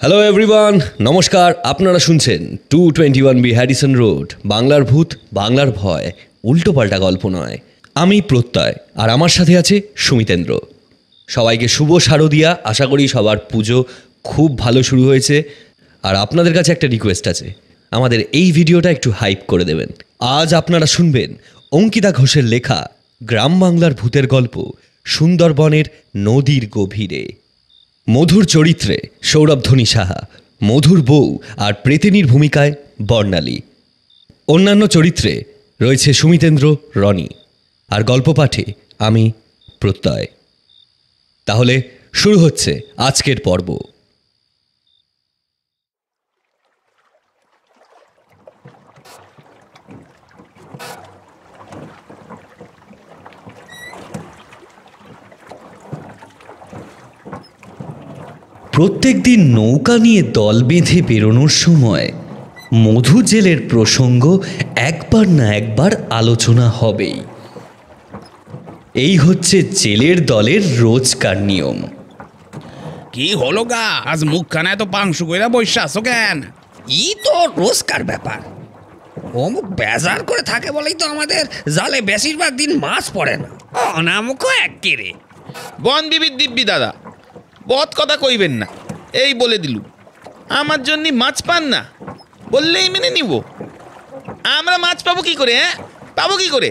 Hello everyone, নমস্কার। আপনারা শুনছেন 221B হ্যারিসন রোড, বাংলার ভূত, বাংলার ভয়, উল্টোপাল্টা গল্প নয়। আমি প্রত্যয়, আর আমার সাথে আছে সুমিতেন্দ্র। সবাইকে শুভ শারদিয়া। আশা করি সবার পুজো খুব ভালো শুরু হয়েছে। আর আপনাদের কাছে একটা রিকোয়েস্ট আছে, আমাদের এই ভিডিওটা একটু হাইপ করে দেবেন। আজ আপনারা শুনবেন অঙ্কিতা ঘোষের লেখা গ্রাম বাংলার ভূতের গল্প সুন্দরবনের নদীর গভীরে। মধুর চরিত্রে সৌরভধ্বনি সাহা, মধুর বউ আর প্রেতিনীর ভূমিকায় বর্ণালী। অন্যান্য চরিত্রে রয়েছে সুমিতেন্দ্র, রনি, আর গল্প পাঠে আমি প্রত্যয়। তাহলে শুরু হচ্ছে আজকের পর্ব। প্রত্যেক দিন নৌকা নিয়ে দল বেঁধে বেরোনোর সময় মধু জেলের প্রসঙ্গ একবার না একবার আলোচনা হবেই। এই হচ্ছে জেলের দলের রোজকার নিয়ম। কি হলো গা, আজ মুখখানা এত পাংশু কইরা বইসা আছো কেন? ই তো রোজকার ব্যাপার। অমুক বেজার করে থাকে বলেই তো আমাদের জালে বেশিরভাগ দিন মাছ পড়ে না। অনামুখও এক কেরে বন বিবির দিব্যি দাদা, বদ কথা কইবেন না, এই বলে দিলু। আমার জন্য মাছ পান না বললেই মেনে নিব। আমরা মাছ পাবো কি করে? পাবো কি করে?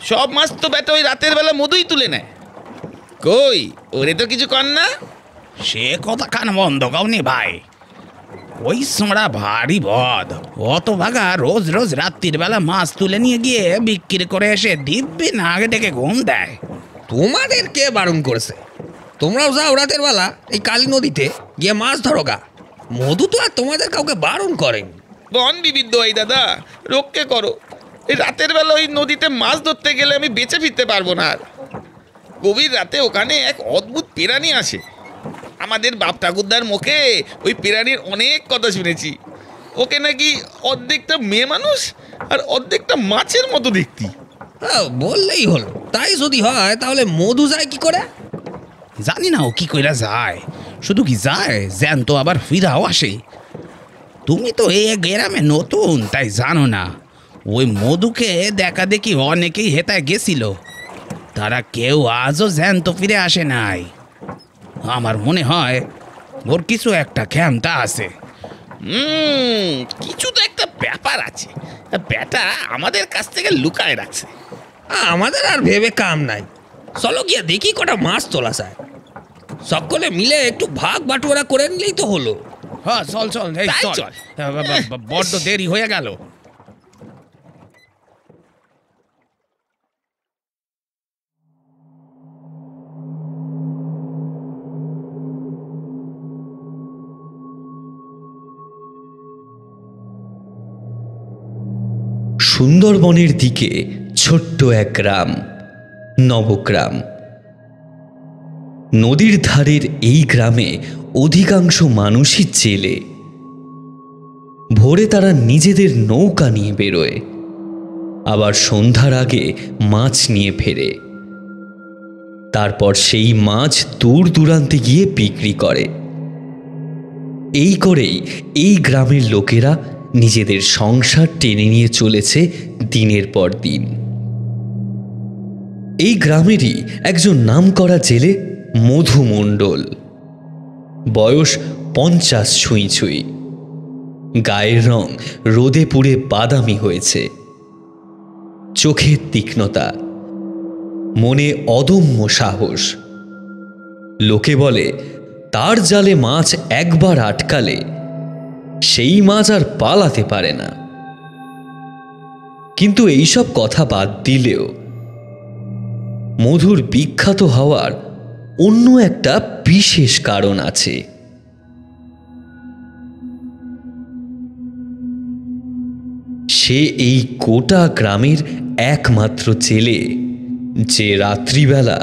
সব মাছ তো বেটা ওই রাতের বেলা মধুই তুলে নেয়। কই ওরে তো কিছু কর না। সে কথা কান বন্ধ কাউনি ভাই, ওই সোঁড়া ভারী বদ। অত ভাগা রোজ রোজ রাত্রির বেলা মাছ তুলে নিয়ে গিয়ে বিক্রি করে এসে দিব্যি না আগে ডেকে ঘুম দেয়। তোমাদের কে বারণ করেছে? তোমরাও যাও রাতের বেলা এই কালী নদীতে গিয়ে মাছ ধরো গা। মধু তো আর তোমাদের কাউকে বারণ করেনি। বন বিবির দোয়াই দাদা, রক্ষে করো। এই রাতের বেলা ওই নদীতে মাছ ধরতে গেলে আমি বেঁচে ফিরতে পারবো না আর। গভীর রাতে ওখানে এক অদ্ভুত প্রাণী আসে। আমাদের বাপ ঠাকুরদার মুখে ওই প্রাণীর অনেক কথা শুনেছি। ওকে নাকি অর্ধেকটা মেয়ে মানুষ আর অর্ধেকটা মাছের মতো দেখতি। বললেই হলো। তাই যদি হয় তাহলে মধু যায় কি করে? জানি না ও কি কইরা যায়। শুধু কি যায়, জ্যান্ত আবার ফিরাও আসে। তুমি তো এই গ্রামে নতুন, তাই জানো না। ওই মধুকে দেখা দেখি অনেকেই হেতায় গেছিল, তারা কেউ আজও জ্যান্ত ফিরে আসে নাই। আমার মনে হয় ওর কিছু একটা ক্ষমতা আছে। কিছু তো একটা ব্যাপার আছে, ব্যাটা আমাদের কাছ থেকে লুকায় রাখছে। আমাদের আর ভেবে কাম নাই। চলো গিয়ে দেখি কটা মাছ তোলা যায়। সকলে মিলে একটু ভাগ বাটোয়ারা করে নিলেই তো হলো। হ্যাঁ চল চল, এই তাই চল। চল। বড্ড দেরি হয়ে গেল। সুন্দরবনের দিকে ছোট্ট এক গ্রাম, নবগ্রাম। নদীর ধারের এই গ্রামে অধিকাংশ মানুষই জেলে। ভোরে তারা নিজেদের নৌকা নিয়ে বেরোয়, আবার সন্ধ্যার আগে মাছ নিয়ে ফেরে। তারপর সেই মাছ দূর দূরান্তে গিয়ে বিক্রি করে। এই করেই এই গ্রামের লোকেরা নিজেদের সংসার টেনে নিয়ে চলেছে দিনের পর দিন। এই গ্রামেরই একজন নামকরা জেলে মধু মণ্ডল। বয়স 50 ছুঁই ছুঁই। গায়ের রং রোদে পুড়ে বাদামি হয়েছে। চোখের তীক্ষ্ণতা, মনে অদম্য সাহস। লোকে বলে তার জালে মাছ একবার আটকালে সেই মাছ আর পালাতে পারে না। কিন্তু এইসব কথা বাদ দিলেও মধুর বিখ্যাত হওয়ার অন্য একটা বিশেষ কারণ আছে। সে এই গোটা গ্রামের একমাত্র জেলে যে রাত্রিবেলা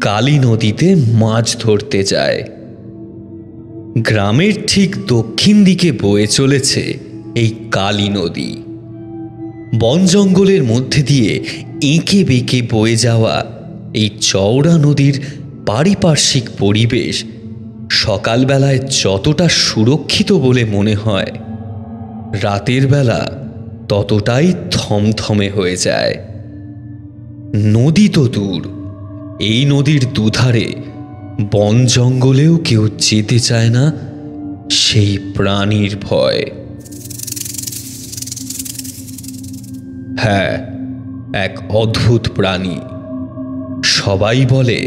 কালী নদীতে মাছ ধরতে যায়। গ্রামের ঠিক দক্ষিণ দিকে বয়ে চলেছে এই কালী নদী। বন জঙ্গলের মধ্যে দিয়ে এঁকে বেঁকে বয়ে যাওয়া এই চওড়া নদীর পারিপার্শ্বিক পরিবেশ সকালবেলায় যতটা সুরক্ষিত বলে মনে হয়, রাতের বেলা ততটাই থমথমে হয়ে যায়। নদী তো দূর, এই নদীর দুধারে বন জঙ্গলেও কেউ যেতে চায় না সেই প্রাণীর ভয়। হ্যাঁ, এক অদ্ভুত প্রাণী। সবাই বলে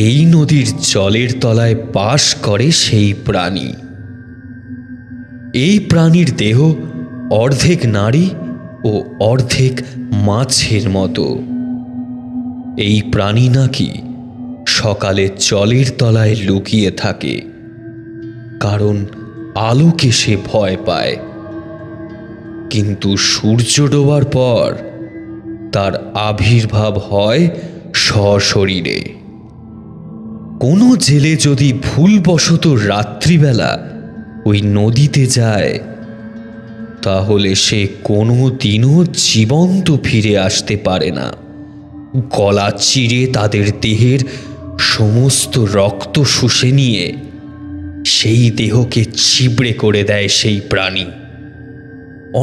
এই নদীর জলের তলায় বাস করে সেই প্রাণী। এই প্রাণীর দেহ অর্ধেক নারী ও অর্ধেক মাছের মতো। এই প্রাণী নাকি সকালে জলের তলায় লুকিয়ে থাকে, কারণ আলোকে সে ভয় পায়। কিন্তু সূর্য ডোবার পর তার আবির্ভাব হয় সশরীরে। কোনো জেলে যদি ভুলবশত রাত্রিবেলা ওই নদীতে যায়, তাহলে সে কোনো দিনও জীবন্ত ফিরে আসতে পারে না। গলা চিরে তাদের দেহের সমস্ত রক্ত শুষে নিয়ে সেই দেহকে চিবড়ে করে দেয় সেই প্রাণী।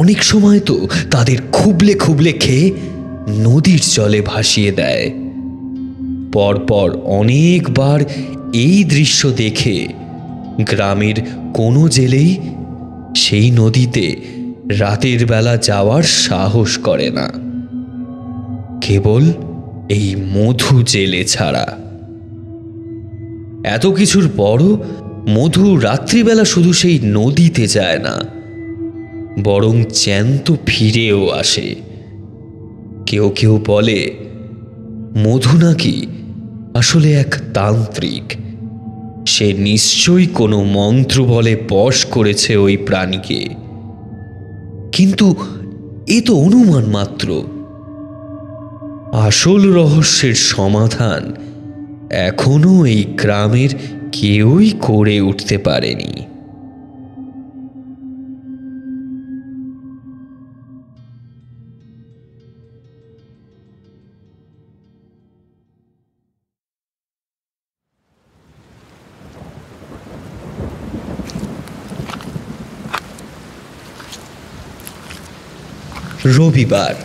অনেক সময় তো তাদের খুবলে খুবলে খেয়ে নদীর জলে ভাসিয়ে দেয়। পরপর অনেকবার এই দৃশ্য দেখে গ্রামের কোনো জেলেই সেই নদীতে রাতের বেলা যাওয়ার সাহস করে না, কেবল এই মধু জেলে ছাড়া। এত কিছুর পরও মধু রাত্রিবেলা শুধু সেই নদীতে যায় না, বরং জ্যান্ত ফিরেও আসে। কেউ কেউ বলে মধু নাকি আসলে এক তান্ত্রিক। সে নিশ্চয়ই কোনো মন্ত্র বলে বশ করেছে ওই প্রাণীকে। কিন্তু এ তো অনুমান মাত্র। আসল রহস্যের সমাধান এখনো এই গ্রামের কেউই করে উঠতে পারেনি। রবিবার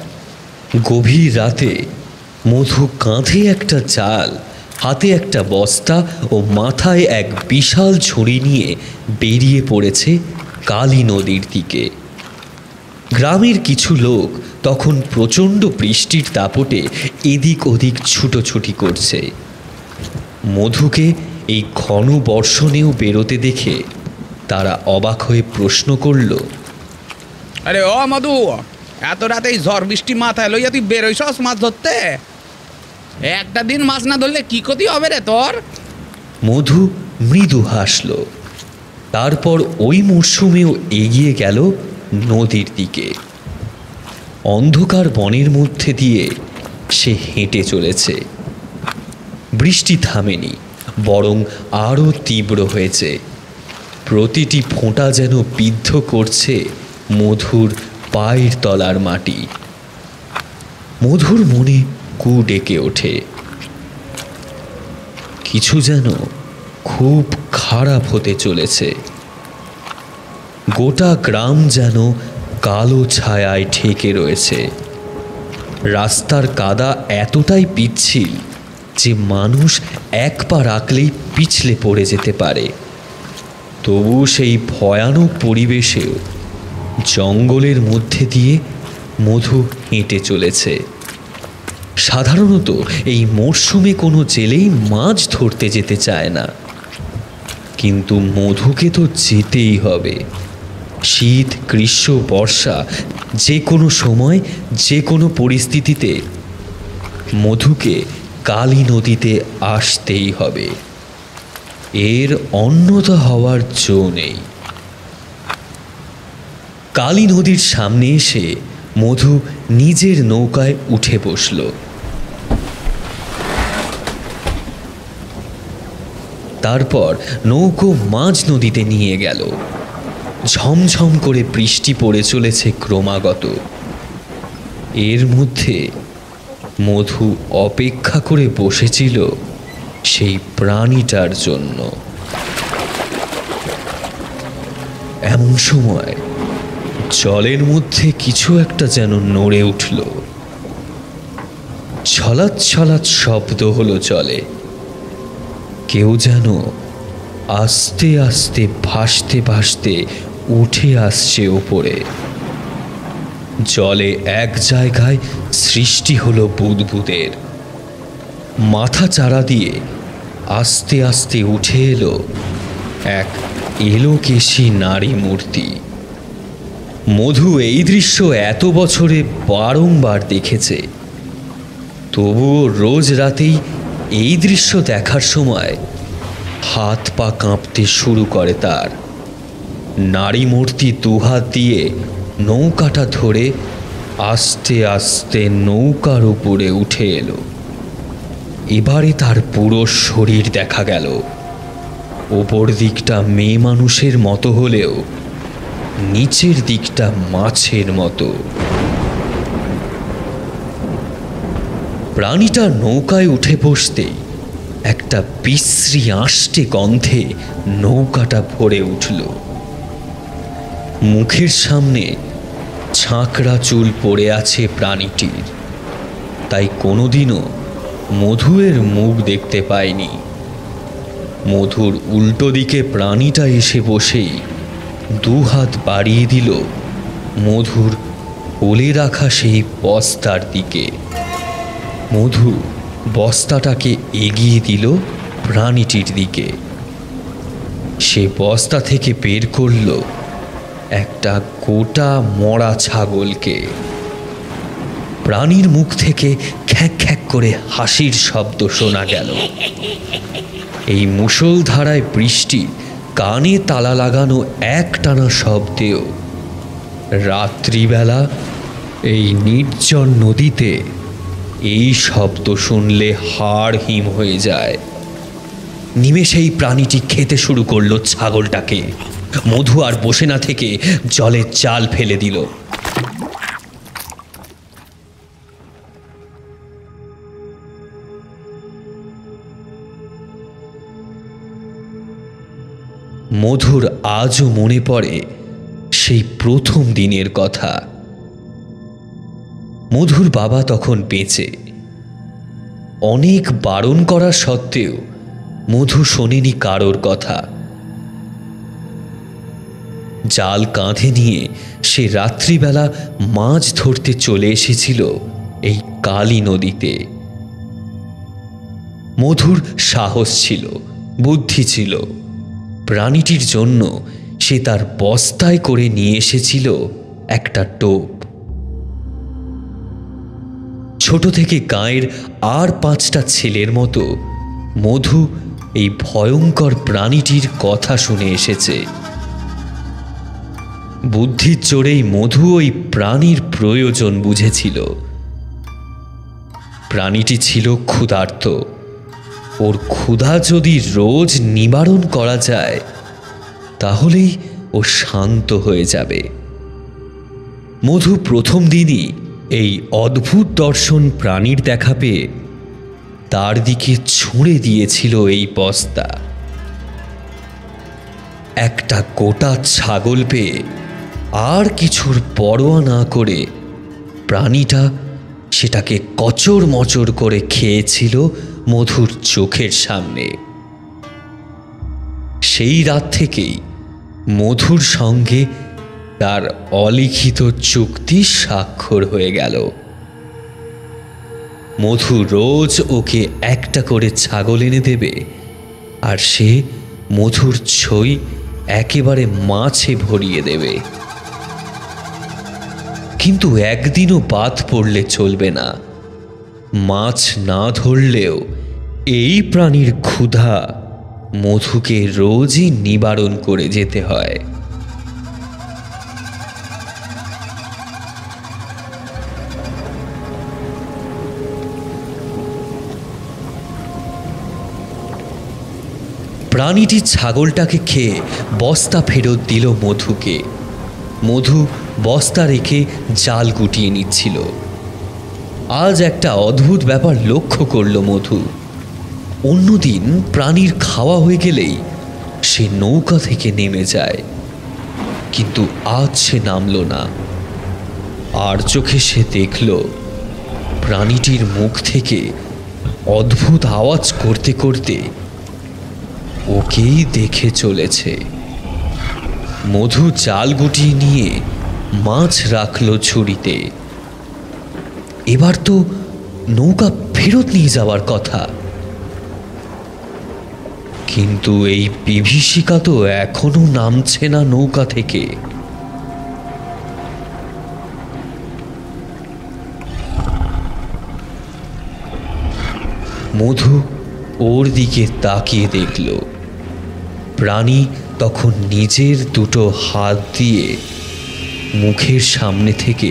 গভীর রাতে মধু কাঁধে একটা জাল, হাতে একটা বস্তা ও মাথায় এক বিশাল ঝুড়ি নিয়ে বেরিয়ে পড়েছে কালী নদীর দিকে। গ্রামের কিছু লোক তখন প্রচণ্ড বৃষ্টির দাপটে এদিক ওদিক ছুটোছুটি করছে। মধুকে এই ঘন বর্ষণেও বেরোতে দেখে তারা অবাক হয়ে প্রশ্ন করল, আরে ও মধু, এত রাতে এই ঝড় বৃষ্টি মাথায় লইয়া তুই বেরোইছস মাছ ধরতে? একটা দিন মাছ না ধরলে কি ক্ষতি হবে রে তোর? মধু মৃদু হাসল। তারপর ওই মরশুমেও এগিয়ে গেল নদীর দিকে। অন্ধকার বনের মধ্যে দিয়ে সে হেঁটে চলেছে। বৃষ্টি থামেনি, বরং আরও তীব্র হয়েছে। প্রতিটি ফোঁটা যেন বিদ্ধ করছে মধুর পায়ের তলার মাটি। মধুর মনে কু ডেকে ওঠে। কিছু যেন খুব খারাপ হতে চলেছে। গোটা গ্রাম যেন কালো ছায়ায় ঢেকে রয়েছে। রাস্তার কাদা এতটাই পিচ্ছিল যে মানুষ এক পা রাখলেই পিছলে পড়ে যেতে পারে। তবু সেই ভয়ানক পরিবেশেও জঙ্গলের মধ্যে দিয়ে মধু হেঁটে চলেছে। সাধারণত এই মরশুমে কোনো জেলেই মাছ ধরতে যেতে চায় না, কিন্তু মধুকে তো যেতেই হবে। শীত, গ্রীষ্ম, বর্ষা, যে কোনো সময় যে কোনো পরিস্থিতিতে মধুকে কালী নদীতে আসতেই হবে। এর অন্যথা হওয়ার জো নেই। কালী নদীর সামনে এসে মধু নিজের নৌকায় উঠে বসল। তারপর নৌকো মাঝ নদীতে নিয়ে গেল। ঝমঝম করে বৃষ্টি পড়ে চলেছে ক্রমাগত। এর মধ্যে মধু অপেক্ষা করে বসেছিল সেই প্রাণীটার জন্য। এমন সময় জলের মধ্যে কিছু একটা যেন নড়ে উঠল। ছলাৎ ছলাৎ শব্দ হলো জলে। কেউ যেন আস্তে আস্তে ভাসতে ভাসতে উঠে আসছে ওপরে। জলে এক জায়গায় সৃষ্টি হলো বুদবুদের। মাথা চারা দিয়ে আস্তে আস্তে উঠে এলো এক এলোকেশী নারী মূর্তি। মধু এই দৃশ্য এত বছরে বারংবার দেখেছে, তবুও রোজ রাতেই এই দৃশ্য দেখার সময় হাত পা কাঁপতে শুরু করে তার। নারী মূর্তি দুহাত দিয়ে নৌকাটা ধরে আস্তে আস্তে নৌকার উপরে উঠে এলো। এবারে তার পুরো শরীর দেখা গেল। ওপর দিকটা মেয়ে মানুষের মতো হলেও নিচের দিকটা মাছের মতো। প্রাণীটা নৌকায় উঠে বসতেই একটা বিশ্রী আষ্টে গন্ধে নৌকাটা ভরে উঠল। মুখের সামনে ছাঁকড়া চুল পড়ে আছে প্রাণীটির, তাই কোনোদিনও মধুয়ের মুখ দেখতে পায়নি। মধুর উল্টো দিকে প্রাণীটা এসে বসেই দুহাত বাড়িয়ে দিল মধুর কোলে রাখা সেই বস্তার দিকে। মধু বস্তাটাকে এগিয়ে দিল প্রাণীটির দিকে। সে বস্তা থেকে বের করল একটা গোটা মরা ছাগলকে। প্রাণীর মুখ থেকে খ্যাক খ্যাক করে হাসির শব্দ শোনা গেল। এই মুষলধারায় বৃষ্টি কানে তালা লাগানো একটানা শব্দেও রাত্রিবেলা এই নির্জন নদীতে এই শব্দ শুনলে হাড় হিম হয়ে যায়। নিমেষেই প্রাণীটি খেতে শুরু করলো ছাগলটাকে। মধু আর বসে না থেকে জলে জাল ফেলে দিল। মধুর আজও মনে পড়ে সেই প্রথম দিনের কথা। মধুর বাবা তখন বেঁচে। অনেক বারণ করা সত্ত্বেও মধু শোনেনি কারোর কথা। জাল কাঁধে নিয়ে সে রাত্রিবেলা মাছ ধরতে চলে এসেছিল এই কালী নদীতে। মধুর সাহস ছিল, বুদ্ধি ছিল। প্রাণীটির জন্য সে তার বস্তায় করে নিয়ে এসেছিল একটা টোপ। ছোট থেকে গাঁয়ের আর 5টা ছেলের মতো মধু এই ভয়ঙ্কর প্রাণীটির কথা শুনে এসেছে। বুদ্ধির জোরেই মধু ওই প্রাণীর প্রয়োজন বুঝেছিল। প্রাণীটি ছিল ক্ষুধার্ত। ওর ক্ষুধা যদি রোজ নিবারণ করা যায় তাহলেই ও শান্ত হয়ে যাবে। মধু প্রথম দিনই এই অদ্ভুত দর্শন প্রাণীর দেখা পেয়ে তার দিকে ছুঁড়ে দিয়েছিল এই বস্তা। একটা গোটা ছাগল পেয়ে আর কিছুর পরোয়া না করে প্রাণীটা সেটাকে কচর মচর করে খেয়েছিল মধুর চোখের সামনে। সেই রাত থেকেই মধুর সঙ্গে তার অলিখিত চুক্তি স্বাক্ষর হয়ে গেল। মধু রোজ ওকে একটা করে ছাগল এনে দেবে, আর সে মধুর ছই একেবারে মাছে ভরিয়ে দেবে। কিন্তু একদিনও বাদ পড়লে চলবে না। মাছ না ধরলেও এই প্রাণীর ক্ষুধা মধুকে রোজই নিবারণ করে যেতে হয়। প্রাণীটি ছাগলটাকে খেয়ে বস্তা ফেরত দিল মধুকে। মধু বস্তা রেখে জাল গুটিয়ে নিচ্ছিল। আজ একটা অদ্ভুত ব্যাপার লক্ষ্য করল মধু। অন্যদিন প্রাণীর খাওয়া হয়ে গেলেই সে নৌকা থেকে নেমে যায়। কিন্তু আজ সে নামল না। আর চোখে সে দেখল প্রাণীটির মুখ থেকে অদ্ভুত আওয়াজ করতে করতে ওকেই দেখে চলেছে। মধু জাল গুটিয়ে নিয়ে মাছ রাখল ঝুড়িতে। এবার তো নৌকা ফেরত নিয়ে যাওয়ার কথা, কিন্তু এই বিভীষিকা তো এখনো নামছে না নৌকা থেকে। মধু ওর দিকে তাকিয়ে দেখল প্রাণী তখন নিজের দুটো হাত দিয়ে মুখের সামনে থেকে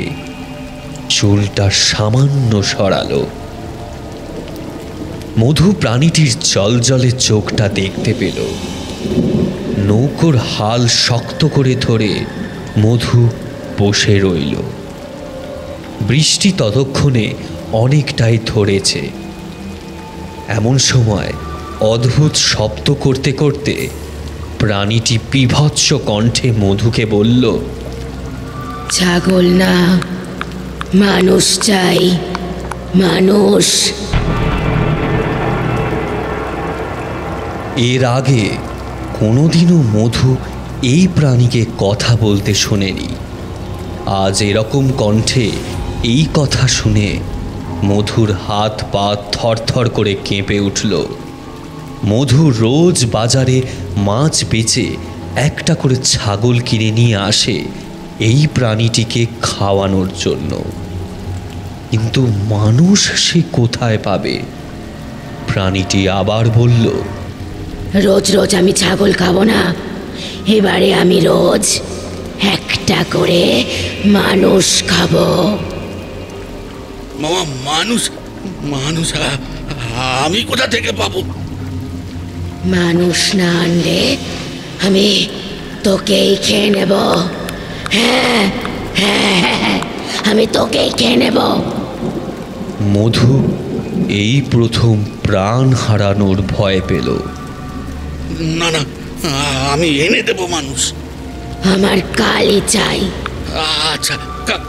চুলটা সামান্য সরালো। মধু প্রাণীটির জলজলে চোখটা দেখতে পেল। নৌকোর হাল শক্ত করে ধরে মধু বসে রইল। বৃষ্টি ততক্ষণে অনেকটাই ধরেছে। এমন সময় অদ্ভুত শব্দ করতে করতে প্রাণীটি বীভৎস কণ্ঠে মধুকে বলল, ছাগল না, মানুষ চাই, মানুষ। এর আগে কোনোদিনও মধু এই প্রাণীকে কথা বলতে শোনেনি। আজ এরকম কণ্ঠে এই কথা শুনে মধুর হাত পা থরথর করে কেঁপে উঠল। মধু রোজ বাজারে মাছ বেচে একটা করে ছাগল কিনে নিয়ে আসে এই প্রাণীটিকে খাওয়ানোর জন্য, কিন্তু মানুষ সে কোথায় পাবে? প্রাণীটি আবার বলল, রোজ রোজ আমি ছাগল খাবো না, এবারে আমি রোজ একটা করে মানুষ খাবো। মানুষ মানুষ আমি কোথা থেকে পাবো? মানুষ না আনলে আমি তোকেই খেয়ে নেব। হ্যাঁ হ্যাঁ হ্যাঁ, আমি তোকেই খেয়ে নেব। মধু এই প্রথম প্রাণ হারানোর ভয় পেল। না না, আমি এনে দেব মানুষ। আমার কালই চাই। আচ্ছা,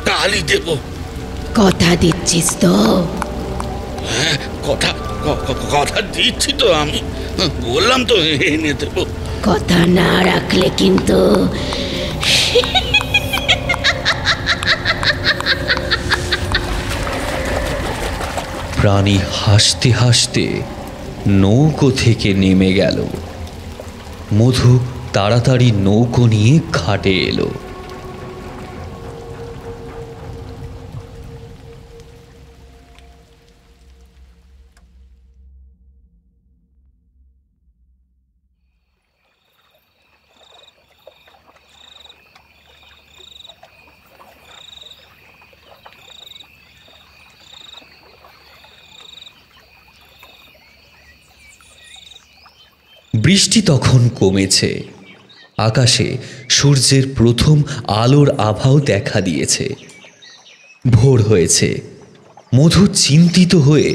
কালই দেব। কথা দিচ্ছিস তো? হ্যাঁ, কথা দিচ্ছি তো। আমি বললাম তো এনে দেব। কথা না রাখলে কিন্তু প্রাণী হাসতে হাসতে নৌকো থেকে নেমে গেল। মধু তাড়াতাড়ি নৌকো নিয়ে ঘাটে এলো। বৃষ্টি তখন কমেছে। আকাশে সূর্যের প্রথম আলোর আভাও দেখা দিয়েছে। ভোর হয়েছে। মধু চিন্তিত হয়ে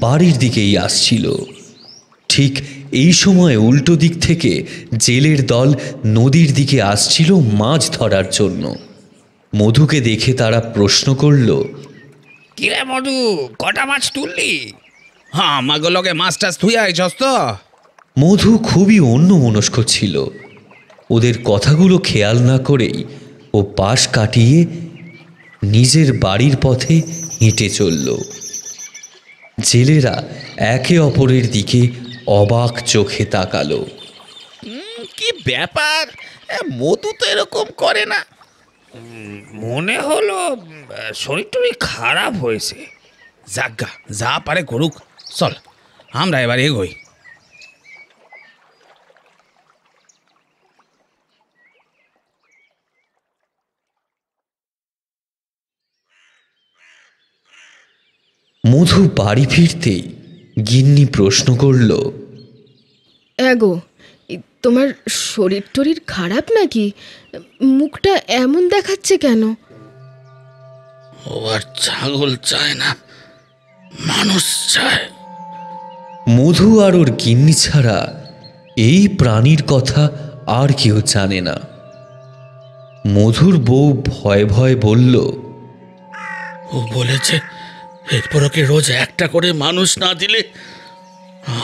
বাড়ির দিকেই আসছিল। ঠিক এই সময় উল্টো দিক থেকে জেলের দল নদীর দিকে আসছিল মাছ ধরার জন্য। মধুকে দেখে তারা প্রশ্ন করল, কিরে মধু, কটা মাছ তুললি? হ্যাঁ, আমাকে লগে মাছ টাছ থুই আইছস তো? মধু খুবই অন্যমনস্ক ছিল। ওদের কথাগুলো খেয়াল না করেই ও পাশ কাটিয়ে নিজের বাড়ির পথে হেঁটে চলল। জেলেরা একে অপরের দিকে অবাক চোখে তাকালো। কি ব্যাপার, মধু তো এরকম করে না। মনে হলো শরীর টরীর খারাপ হয়েছে। যাজ্ঞা, যা পারে করুক। চল, আমরা এবার এগোই। মধু বাড়ি ফিরতেই গিন্নি প্রশ্ন করল, এগো, তোমার শরীর টরীর খারাপ নাকি? মুখটা এমন দেখাচ্ছে কেন? ও আর ছাগল চায় না, মানুষ চায়। মধু আর ওর গিন্নি ছাড়া এই প্রাণীর কথা আর কেউ জানে না। মধুর বউ ভয় ভয় বলল, ও বলেছে এরপর ওকে রোজ একটা করে মানুষ না দিলে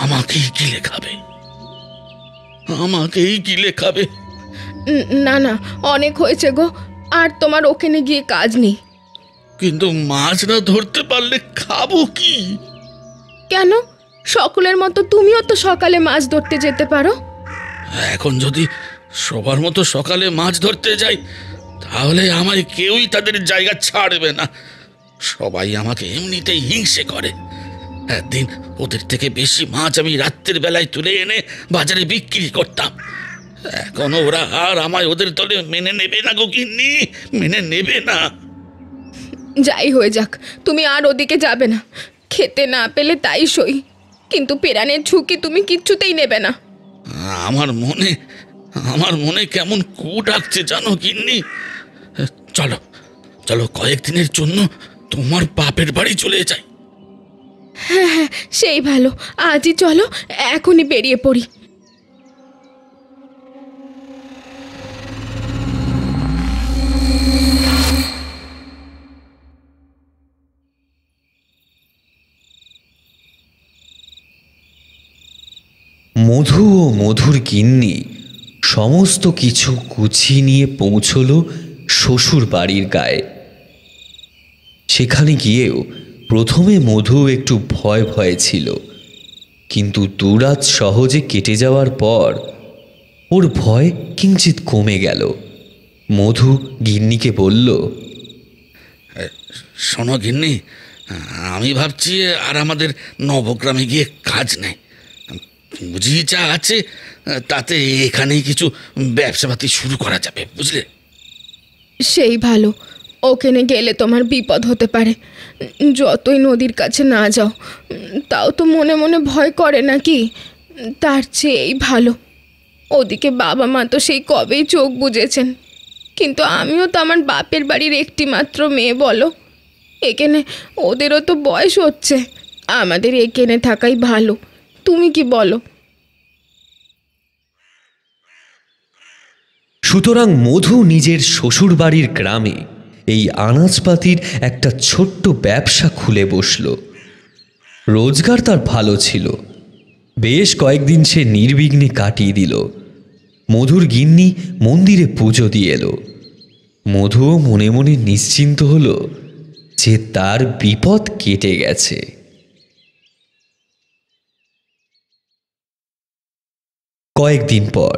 আমাকেই গিলে খাবে, আমাকেই গিলে খাবে। না না, অনেক হয়েছে গো, আর তোমার ওখানে গিয়ে কাজ নেই। কিন্তু মাছ না ধরতে পারলে খাবো কি? কেন? সকলের মতো তুমিও তো সকালে মাছ ধরতে যেতে পারো। এখন যদি সবার মতো সকালে মাছ ধরতে যাই তাহলে আমায় কেউই তাদের জায়গা ছাড়বে না। সবাই আমাকে এমনিতেই হিংসে করে। একদিন ওদের থেকে বেশি মাছ আমি রাত্রির বেলায় তুলে এনে বাজারে বিক্রি করতাম। এখন ওরা আর আমায় ওদের দলে মেনে নেবে না গো গিন্নি, মেনে নেবে না। যাই হয়ে যাক, তুমি আর ওদিকে যাবে না। খেতে না পেলে তাই সই, কিন্তু পেরানের ঝুঁকি তুমি কিচ্ছুতেই নেবে না। আমার মনে কেমন কু ডাকছে জানো গিন্নি। চলো চলো, কয়েকদিনের জন্য তোমার বাপের বাড়ি চলে যাই। হ্যাঁ হ্যাঁ, সেই ভালো। আজই চলো, এখনই বেরিয়ে পড়ি। মধু ও মধুর গিন্নি সমস্ত কিছু গুছিয়ে নিয়ে পৌঁছল শ্বশুর বাড়ির গায়ে। সেখানে গিয়েও প্রথমে মধু একটু ভয় ভয়ে ছিল, কিন্তু দুরাত সহজে কেটে যাওয়ার পর ওর ভয় কিঞ্চিত কমে গেল। মধু গিন্নিকে বলল, শোনো গিন্নি, আমি ভাবছি আর আমাদের নবগ্রামে গিয়ে কাজ নেই। পুঁজি যা আছে তাতে এখানেই কিছু ব্যবসাপাতি শুরু করা যাবে, বুঝলে? সেই ভালো। ওখানে গেলে তোমার বিপদ হতে পারে। যতই নদীর কাছে না যাও, তাও তো মনে মনে ভয় করে নাকি? তার চেয়ে এই ভালো। ওদিকে বাবা মা তো সেই কবেই চোখ বুজেছেন, কিন্তু আমিও তো আমার বাপের বাড়ির একটি মাত্র মেয়ে, বলো। এখানে ওদেরও তো বয়স হচ্ছে। আমাদের এখানে থাকাই ভালো। তুমি কি বলো? সুতরাং মধু নিজের শ্বশুর বাড়ির গ্রামে এই আনাজপাতির একটা ছোট্ট ব্যবসা খুলে বসল। রোজগার তার ভালো ছিল। বেশ কয়েকদিন সে নির্বিঘ্নে কাটিয়ে দিল। মধুর গিন্নি মন্দিরে পুজো দিয়ে এলো। মধুও মনে মনে নিশ্চিন্ত হলো যে তার বিপদ কেটে গেছে। কয়েকদিন পর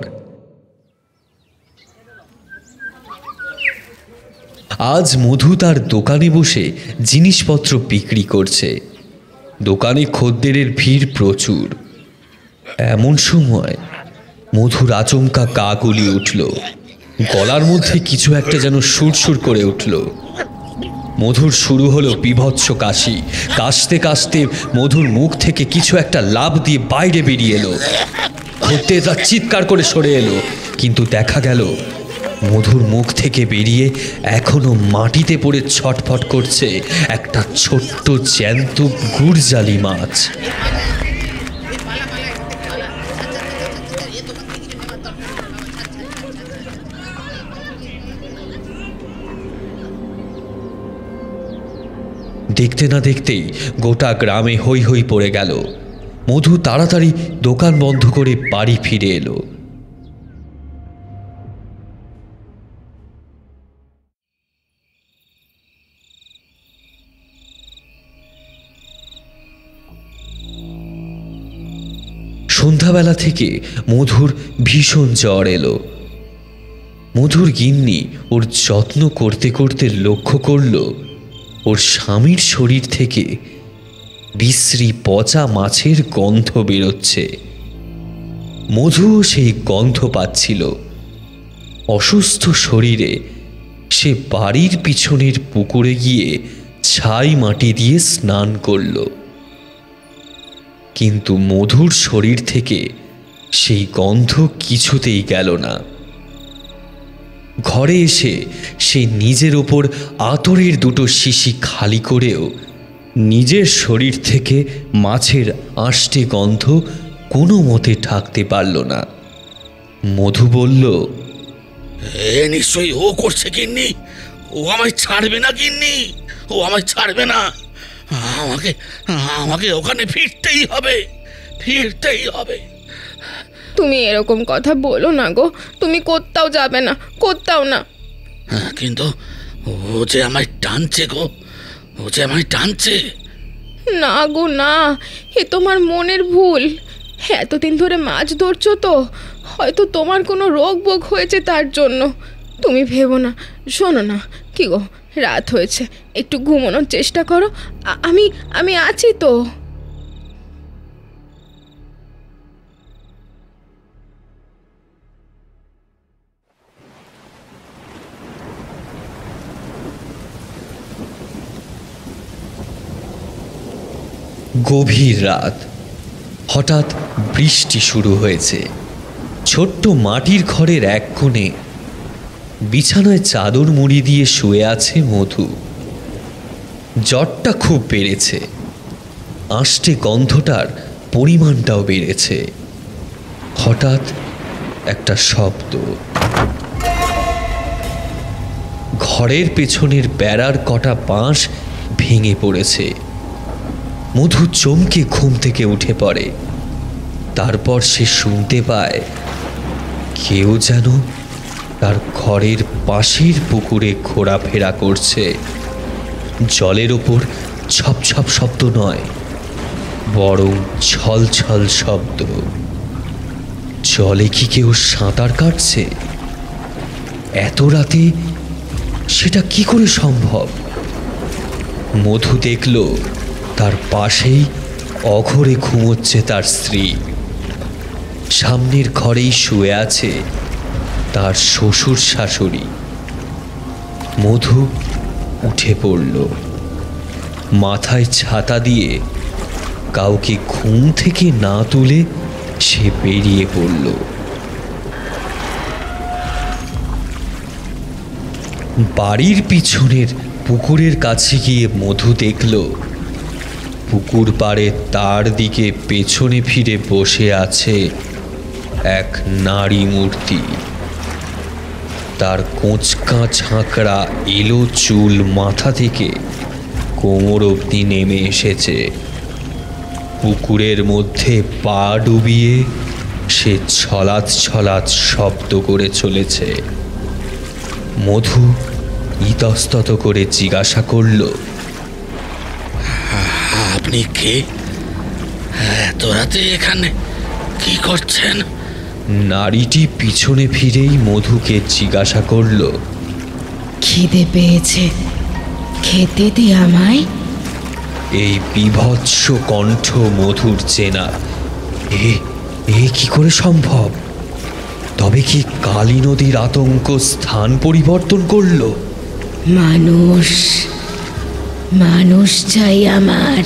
আজ মধু তার দোকানে বসে জিনিসপত্র বিক্রি করছে। দোকানে খদ্দেরের ভিড় প্রচুর। এমন সময় মধুর আচমকা গা গুলিয়ে উঠল। গলার মধ্যে কিছু একটা যেন সুরসুর করে উঠল। মধুর শুরু হলো বীভৎস কাশি। কাশতে কাশতে মধুর মুখ থেকে কিছু একটা লাফ দিয়ে বাইরে বেরিয়ে এলো। খদ্দেররা চিৎকার করে সরে এলো, কিন্তু দেখা গেল মধুর মুখ থেকে বেরিয়ে এখনো মাটিতে পড়ে ছটফট করছে একটা ছোট্ট জ্যান্ত গুড়জালি মাছ। দেখতে না দেখতেই গোটা গ্রামে হৈ হৈ পড়ে গেল। মধু তাড়াতাড়ি দোকান বন্ধ করে বাড়ি ফিরে এলো। সন্ধ্যাবেলা থেকে মধুর ভীষণ জ্বর এলো। মধুর গিন্নি ওর যত্ন করতে করতে লক্ষ্য করল ওর স্বামীর শরীর থেকে বিশ্রী পচা মাছের গন্ধ বেরোচ্ছে। মধুও সেই গন্ধ পাচ্ছিল। অসুস্থ শরীরে সে বাড়ির পিছনের পুকুরে গিয়ে ছাই মাটি দিয়ে স্নান করল, কিন্তু মধুর শরীর থেকে সেই গন্ধ কিছুতেই গেল না। ঘরে এসে সে নিজের ওপর আতরের দুটো শিশি খালি করেও নিজের শরীর থেকে মাছের আষ্টে গন্ধ কোনো মতে ঢাকতে পারল না। মধু বলল, এ নিশ্চয়ই ও করছে গিন্নি। ও আমায় ছাড়বে না গিন্নি, ও আমায় ছাড়বে না। আমাকে আমাকে ওখানে ফিরতেই হবে, ফিরতেই হবে। তুমি এরকম কথা বলো না গো, তুমি কোথাও যাবে না, কোথাও না। কিন্তু ও যে আমায় টানছে গো, ও যে আমায় টানছে। না গো না, এ তোমার মনের ভুল। এতদিন ধরে মাছ ধরছো তো, হয়তো তোমার কোনো রোগ বোগ হয়েছে তার জন্য। তুমি ভেবো না। শোনো না, কি গো, রাত হয়েছে, একটু ঘুমানোর চেষ্টা করো। আমি আমি আছি তো। গভীর রাত, হঠাৎ বৃষ্টি শুরু হয়েছে। ছোট্ট মাটির ঘরের এক কোণে বিছানায় চাদর মুড়ি দিয়ে শুয়ে আছে মধু। জ্বরটা খুব বেড়েছে, আষ্টে গন্ধটার পরিমাণটাও বেড়েছে। হঠাৎ একটা শব্দ, ঘরের পেছনের বেড়ার কটা বাঁশ ভেঙে পড়েছে। মধু চমকে ঘুম থেকে উঠে পড়ে। তারপর সে শুনতে পায় কেউ যেন তার ঘরের পাশের পুকুরে ঘোরাফেরা করছে। জলের ওপর ছপছপ শব্দ নয়, বরং ছলছল শব্দ। জলে কি কেউ সাঁতার কাটছে? এত রাতে সেটা কি করে সম্ভব? মধু দেখল তার পাশেই অঘরে ঘুমোচ্ছে তার স্ত্রী। সামনের ঘরেই শুয়ে আছে তার শ্বশুর শাশুড়ি। মধু উঠে পড়ল, মাথায় ছাতা দিয়ে কাউকে ঘুম থেকে না তুলে সে বেরিয়ে পড়ল। বাড়ির পিছনের পুকুরের কাছে গিয়ে মধু দেখল পুকুর পাড়ে তার দিকে পেছনে ফিরে বসে আছে এক নারী মূর্তি। তার কোঁচকা ঝাঁকড়া এলো চুল মাথা থেকে কোমর অবধি নেমে এসেছে। পুকুরের মধ্যে পা ডুবিয়ে সে ছলাৎ ছলাৎ শব্দ করে চলেছে। মধু ইতস্তত করে জিজ্ঞাসা করল, আপনি কে? এত রাতে এখানে কি করছেন? নারীটি পিছনে ফিরেই মধুকে জিজ্ঞাসা করল, খিদে পেয়েছে, খেতে দে আমায়। এই বীভৎস কণ্ঠ মধুর চেনা। এ কি করে সম্ভব? তবে কি কালী নদীর আতঙ্ক স্থান পরিবর্তন করল? মানুষ, মানুষ চাই আমার।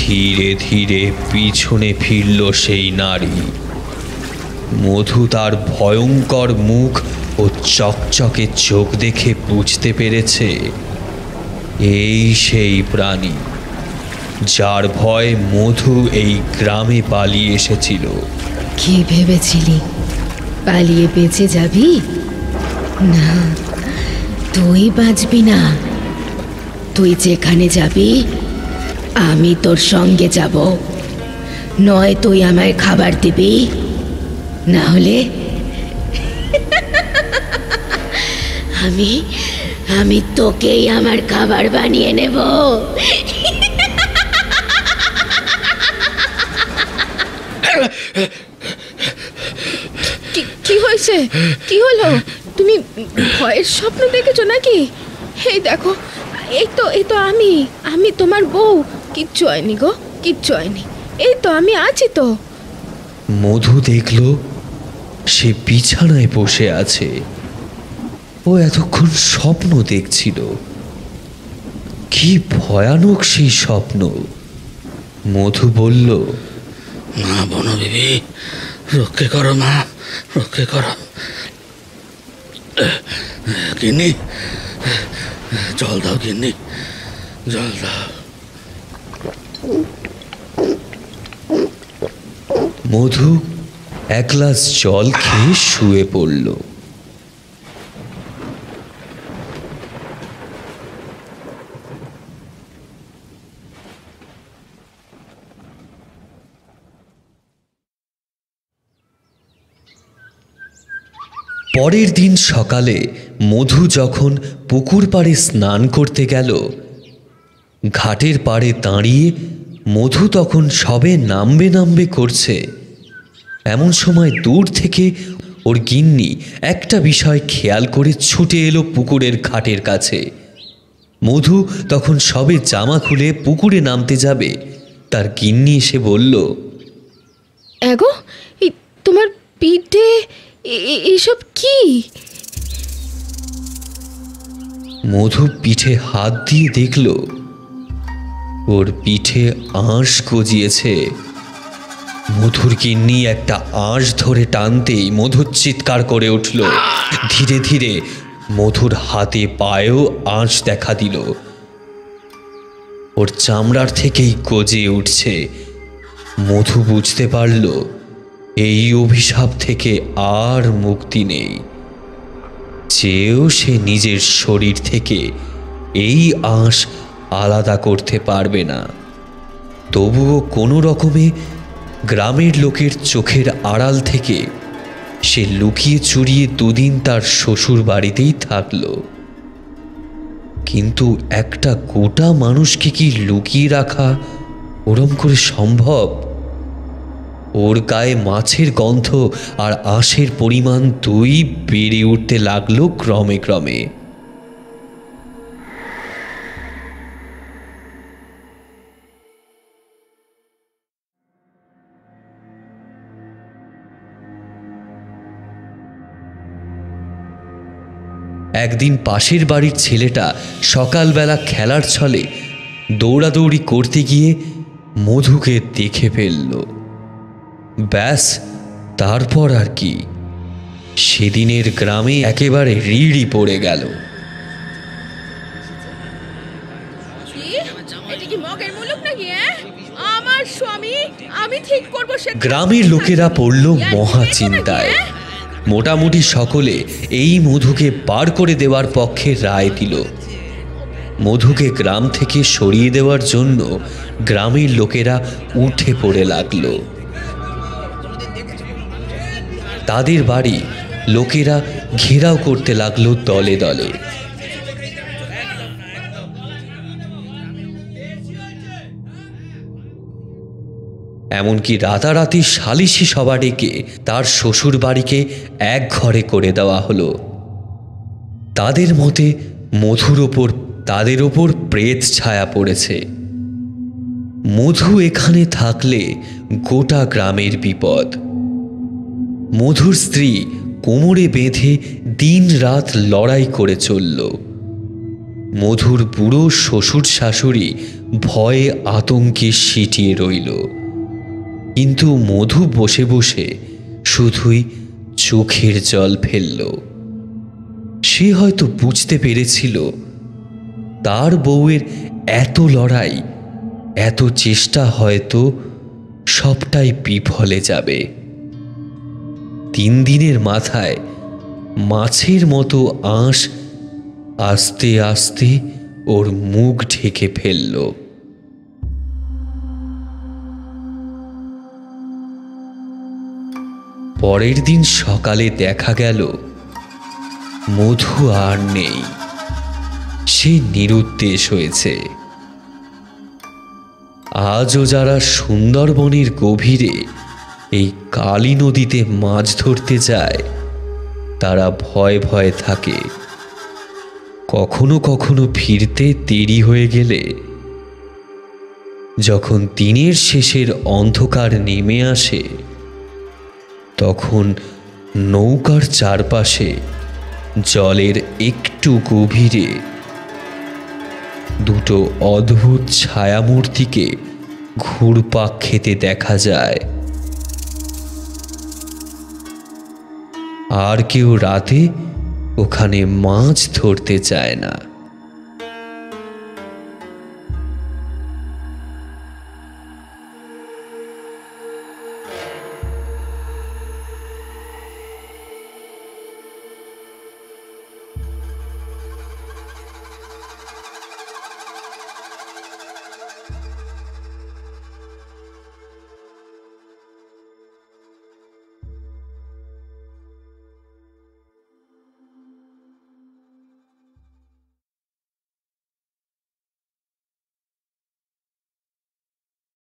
ধীরে ধীরে পিছনে ফিরল সেই নারী। মধু তার ভয়ঙ্কর মুখ ও চকচকে চোখ দেখে বুঝতে পেরেছে এই সেই প্রাণী যার ভয় মধু এই গ্রামে পালিয়ে এসেছিল। কি ভেবেছিলি পালিয়ে বেঁচে যাবি? না, তুই বাঁচবি না। তুই যেখানে যাবি আমি তোর সঙ্গে যাব। নয় তুই আমায় খাবার দিবি, না হলে আমি তোকেই আমার খাবার বানিয়ে নেব। কি হয়েছে? কি হলো? তুমি ভয়ের স্বপ্ন দেখেছো নাকি? এই দেখো, এই তো আমি তোমার বউ। কিচ্ছু হয়নি গো, কিচ্ছু হয়নি। এই তো আমি আছি তো। মধু দেখল সে বিছানায় বসে আছে। ও এতক্ষণ স্বপ্ন দেখছিল। কি ভয়ানক সেই স্বপ্ন! মধু বলল, মা বনবিবি, রক্ষে করো মা, রক্ষে করো। গিন্নি, জল দাও গিন্নি, জল দাও। মধু এক গ্লাস জল খেয়ে শুয়ে পড়ল। পরের দিন সকালে মধু যখন পুকুর পাড়ে স্নান করতে গেল, ঘাটের পাড়ে দাঁড়িয়ে মধু তখন সবে নামবে নামবে করছে। এমন সময় দূর থেকে ওর গিন্নি একটা বিষয় খেয়াল করে ছুটে এলো পুকুরের ঘাটের কাছে। মধু তখন সবে জামা খুলে পুকুরে নামতে যাবে, তার গিন্নি এসে বলল, এগো, এই তোমার পিঠে এসব কি? মধু পিঠে হাত দিয়ে দেখল ওর পিঠে আঁশ গজিয়েছে। মধুর গিন্নি একটা আঁশ ধরে টানতেই মধু চিৎকার করে উঠল। ধীরে ধীরে মধুর হাতে পায়েও আঁশ দেখা দিল। ওর চামড়ার থেকেই গজে উঠছে। মধু বুঝতে পারল এই অভিশাপ থেকে আর মুক্তি নেই। চেয়েও সে নিজের শরীর থেকে এই আঁশ আলাদা করতে পারবে না। তবুও কোনো রকমে গ্রামের লোকের চোখের আড়াল থেকে সে লুকিয়ে চুরিয়ে দুদিন তার শ্বশুর বাড়িতেই থাকল। কিন্তু একটা গোটা মানুষকে কি লুকিয়ে রাখা ওরম করে সম্ভব? ওর গায়ে মাছের গন্ধ আর আঁশের পরিমাণ দুই বেড়ে উঠতে লাগলো ক্রমে ক্রমে। একদিন পাশের বাড়ির ছেলেটা সকালবেলা খেলার ছলে দৌড়াদৌড়ি করতে গিয়ে মধুকে দেখে ফেলল। ব্যাস, তারপর আর কি, সেদিনের গ্রামে একেবারে রিড়ি পড়ে গেল। গ্রামের লোকেরা পড়ল মহা চিন্তায়। মোটামুটি সকলে এই মধুকে বার করে দেওয়ার পক্ষে রায় দিল। মধুকে গ্রাম থেকে সরিয়ে দেওয়ার জন্য গ্রামের লোকেরা উঠে পড়ে লাগলো। তাদের বাড়ি লোকেরা ঘেরাও করতে লাগলো দলে দলে। এমনকি রাতারাতি সালিশি সভা ডেকে তার শ্বশুর বাড়িকে এক ঘরে করে দেওয়া হলো। তাদের মতে মধুর ওপর তাদের ওপর প্রেত ছায়া পড়েছে। মধু এখানে থাকলে গোটা গ্রামের বিপদ। মধুর স্ত্রী কোমরে বেঁধে দিন রাত লড়াই করে চলল। মধুর বুড়ো শ্বশুর শাশুড়ি ভয়ে আতঙ্কে সিটিয়ে রইল। কিন্তু মধু বসে বসে শুধুই চোখের জল ফেলল। সে হয়তো বুঝতে পেরেছিল তার বউয়ের এত লড়াই, এত চেষ্টা হয়তো সবটাই বিফলে যাবে। 3 দিনের মাথায় মাছের মতো আঁশ আস্তে আস্তে ওর মুখ ঢেকে ফেলল। পরের দিন সকালে দেখা গেল মধু আর নেই। সে নিরুদ্দেশ হয়েছে। আজও যারা সুন্দরবনের গভীরে এই কালী নদীতে মাছ ধরতে যায় তারা ভয়ে ভয়ে থাকে। কখনো কখনো ফিরতে দেরি হয়ে গেলে, যখন দিনের শেষের অন্ধকার নেমে আসে, তখন নৌকার চারপাশে জলের একটু গভীরে দুটো অদ্ভুত ছায়ামূর্তিকে ঘুরপাক খেতে দেখা যায়। আর কেউ রাতে ওখানে মাছ ধরতে চায় না।